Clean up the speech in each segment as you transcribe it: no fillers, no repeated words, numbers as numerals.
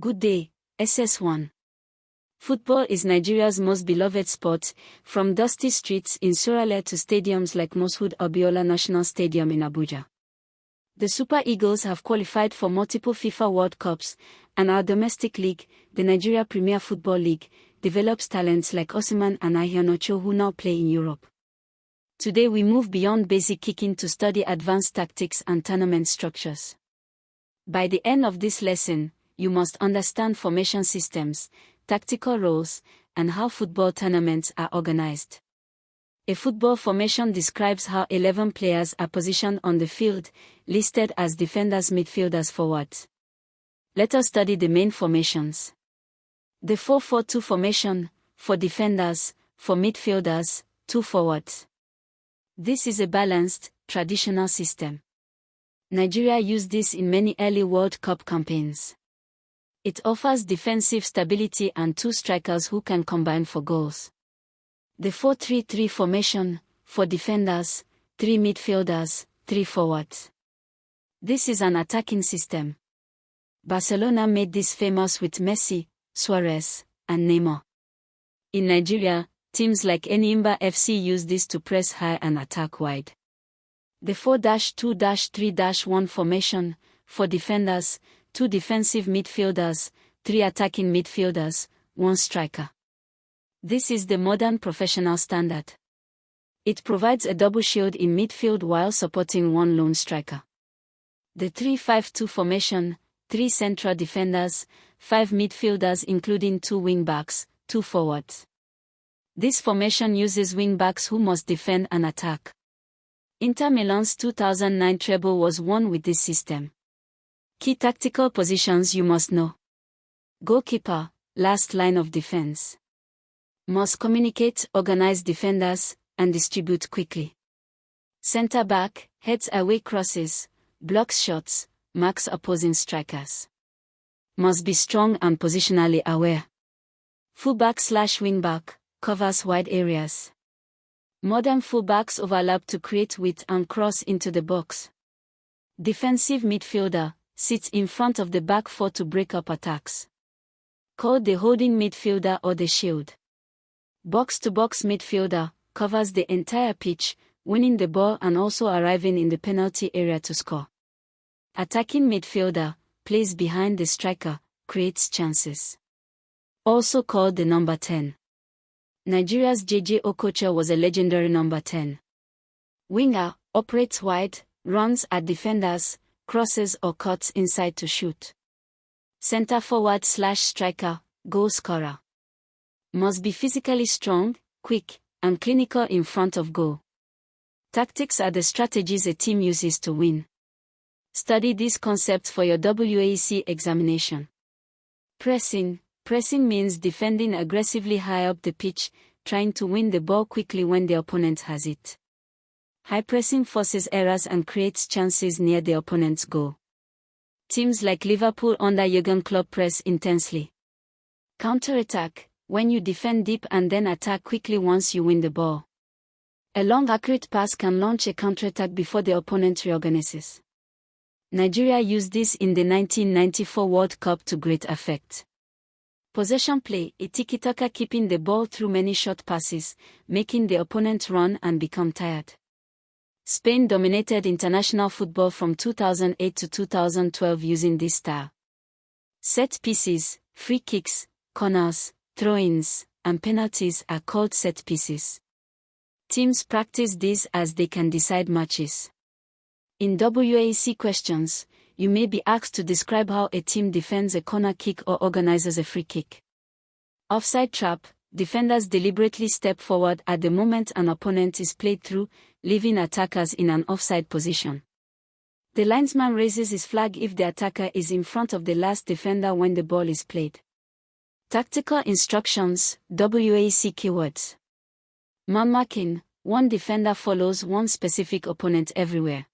Good day, SS1. Football is Nigeria's most beloved sport, from dusty streets in Suralere to stadiums like Moshood Abiola National Stadium in Abuja. The Super Eagles have qualified for multiple FIFA World Cups, and our domestic league, the Nigeria Premier Football League, develops talents like Osimhen and Iheanacho who now play in Europe. Today we move beyond basic kicking to study advanced tactics and tournament structures. By the end of this lesson, you must understand formation systems, tactical roles, and how football tournaments are organized. A football formation describes how 11 players are positioned on the field, listed as defenders, midfielders, forwards. Let us study the main formations. The 4-4-2 formation, 4 defenders, 4 midfielders, 2 forwards. This is a balanced, traditional system. Nigeria used this in many early World Cup campaigns. It offers defensive stability and 2 strikers who can combine for goals. The 4-3-3 formation, 4 defenders, 3 midfielders, 3 forwards. This is an attacking system. Barcelona made this famous with Messi, Suarez, and Neymar. In Nigeria, teams like Enyimba FC use this to press high and attack wide. The 4-2-3-1 formation, 4 defenders, 2 defensive midfielders, 3 attacking midfielders, 1 striker. This is the modern professional standard. It provides a double shield in midfield while supporting 1 lone striker. The 3-5-2 formation, 3 central defenders, 5 midfielders including 2 wing-backs, 2 forwards. This formation uses wing-backs who must defend and attack. Inter Milan's 2009 treble was won with this system. Key tactical positions you must know. Goalkeeper, last line of defense. Must communicate, organize defenders, and distribute quickly. Center back, heads away crosses, blocks shots, marks opposing strikers. Must be strong and positionally aware. Fullback/wingback, covers wide areas. Modern fullbacks overlap to create width and cross into the box. Defensive midfielder, sits in front of the back 4 to break up attacks. Called the holding midfielder or the shield. Box-to-box midfielder, covers the entire pitch, winning the ball and also arriving in the penalty area to score. Attacking midfielder, plays behind the striker, creates chances. Also called the number 10. Nigeria's J.J. Okocha was a legendary number 10. Winger, operates wide, runs at defenders, crosses or cuts inside to shoot. Center forward/striker, goal scorer. Must be physically strong, quick, and clinical in front of goal. Tactics are the strategies a team uses to win. Study these concepts for your WAEC examination. Pressing. Pressing means defending aggressively high up the pitch, trying to win the ball quickly when the opponent has it. High pressing forces errors and creates chances near the opponent's goal. Teams like Liverpool under Jurgen Klopp press intensely. Counter-attack, when you defend deep and then attack quickly once you win the ball. A long accurate pass can launch a counter-attack before the opponent reorganizes. Nigeria used this in the 1994 World Cup to great effect. Possession play, a tiki-taka, keeping the ball through many short passes, making the opponent run and become tired. Spain dominated international football from 2008 to 2012 using this style. Set pieces, free kicks, corners, throw-ins, and penalties are called set pieces. Teams practice these as they can decide matches. In WAEC questions, you may be asked to describe how a team defends a corner kick or organizes a free kick. Offside trap, defenders deliberately step forward at the moment an opponent is played through, leaving attackers in an offside position. The linesman raises his flag if the attacker is in front of the last defender when the ball is played. Tactical instructions, WAEC keywords. Man marking, one defender follows one specific opponent everywhere.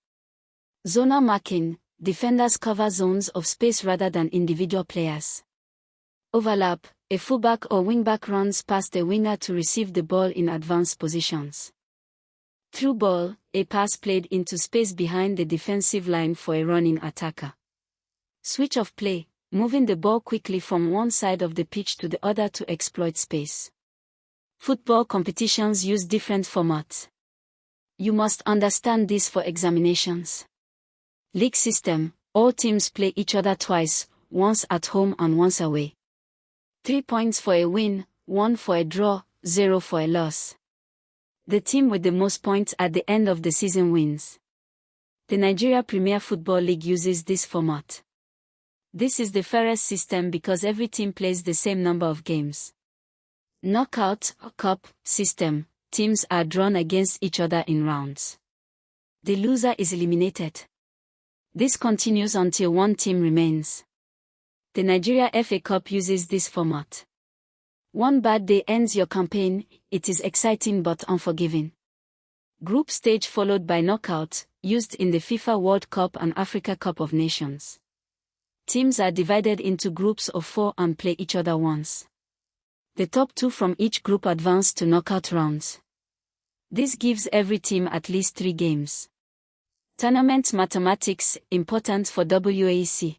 Zonal marking, defenders cover zones of space rather than individual players. Overlap, a fullback or wingback runs past a winger to receive the ball in advanced positions. Through ball, a pass played into space behind the defensive line for a running attacker. Switch of play, moving the ball quickly from one side of the pitch to the other to exploit space. Football competitions use different formats. You must understand this for examinations. League system: all teams play each other twice, once at home and once away. 3 points for a win, 1 for a draw, 0 for a loss. The team with the most points at the end of the season wins. The Nigeria Premier Football League uses this format. This is the fairest system because every team plays the same number of games. Knockout Cup system: teams are drawn against each other in rounds. The loser is eliminated. This continues until one team remains. The Nigeria FA Cup uses this format. One bad day ends your campaign. It is exciting but unforgiving. Group stage followed by knockout, used in the FIFA World Cup and Africa Cup of Nations. Teams are divided into groups of 4 and play each other once. The top 2 from each group advance to knockout rounds. This gives every team at least 3 games. Tournament mathematics, important for WAEC.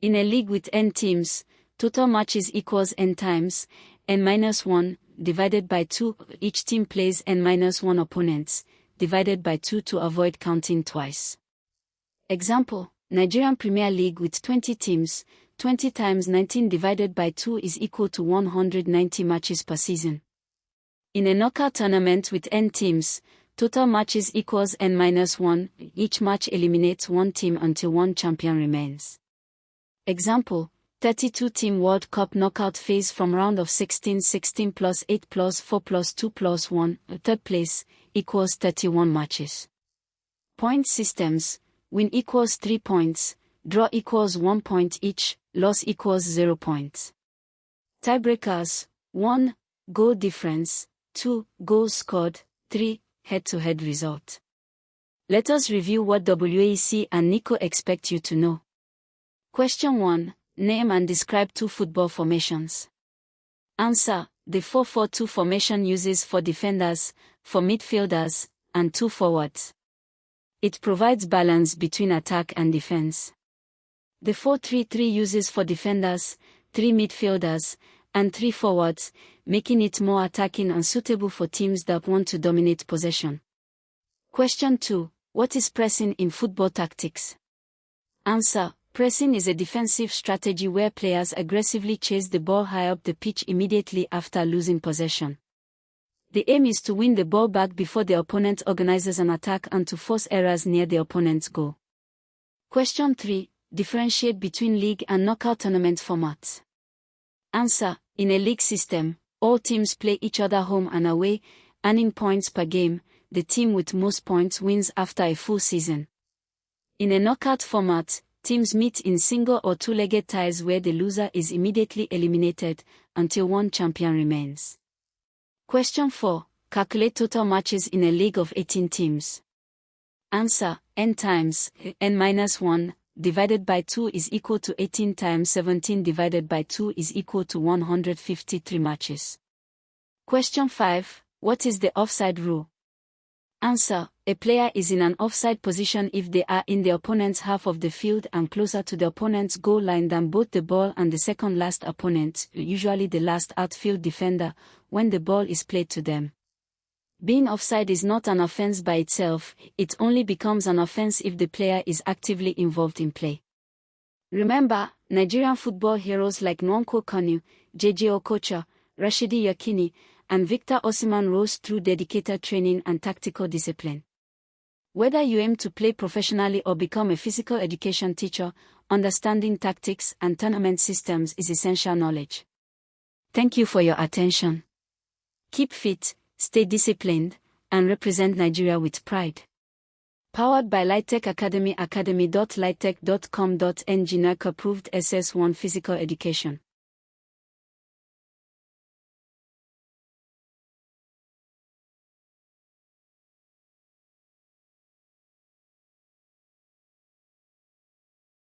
In a league with n teams, total matches equals n times n-1 divided by 2. Each team plays n-1 opponents, divided by 2 to avoid counting twice. Example: Nigerian Premier League with 20 teams, 20 times 19 divided by 2 is equal to 190 matches per season. In a knockout tournament with n teams, total matches equals n-1. Each match eliminates one team until one champion remains. Example: 32-team World Cup knockout phase from round of 16, 16 plus 8 plus 4 plus 2 plus 1, third place, equals 31 matches. Point systems: win equals 3 points, draw equals 1 point each, loss equals 0 points. Tiebreakers: 1. Goal difference, 2. Goals scored, 3. Head-to-head result. Let us review what WAEC and NECO expect you to know. Question 1. Name and describe 2 football formations. Answer: the 4-4-2 formation uses 4 defenders, 4 midfielders, and 2 forwards. It provides balance between attack and defense. The 4-3-3 uses 4 defenders, 3 midfielders, and 3 forwards, making it more attacking and suitable for teams that want to dominate possession. Question 2. What is pressing in football tactics? Answer: pressing is a defensive strategy where players aggressively chase the ball high up the pitch immediately after losing possession. The aim is to win the ball back before the opponent organizes an attack and to force errors near the opponent's goal. Question 3. Differentiate between league and knockout tournament formats. Answer: in a league system, all teams play each other home and away, earning points per game. The team with most points wins after a full season. In a knockout format, teams meet in single or two-legged ties where the loser is immediately eliminated until one champion remains. Question 4. Calculate total matches in a league of 18 teams. Answer: n times n-1 divided by 2 is equal to 18 times 17 divided by 2 is equal to 153 matches. Question 5. What is the offside rule? Answer: a player is in an offside position if they are in the opponent's half of the field and closer to the opponent's goal line than both the ball and the second last opponent, usually the last outfield defender, when the ball is played to them. Being offside is not an offense by itself, it only becomes an offense if the player is actively involved in play. Remember, Nigerian football heroes like Nwankwo Kanu, JJ Okocha, Rashidi Yakini, and Victor Osimhen rose through dedicated training and tactical discipline. Whether you aim to play professionally or become a physical education teacher, understanding tactics and tournament systems is essential knowledge. Thank you for your attention. Keep fit, stay disciplined, and represent Nigeria with pride. Powered by Lightech Academy, academy.lightech.com.ng. NERDC-approved SS1 Physical Education.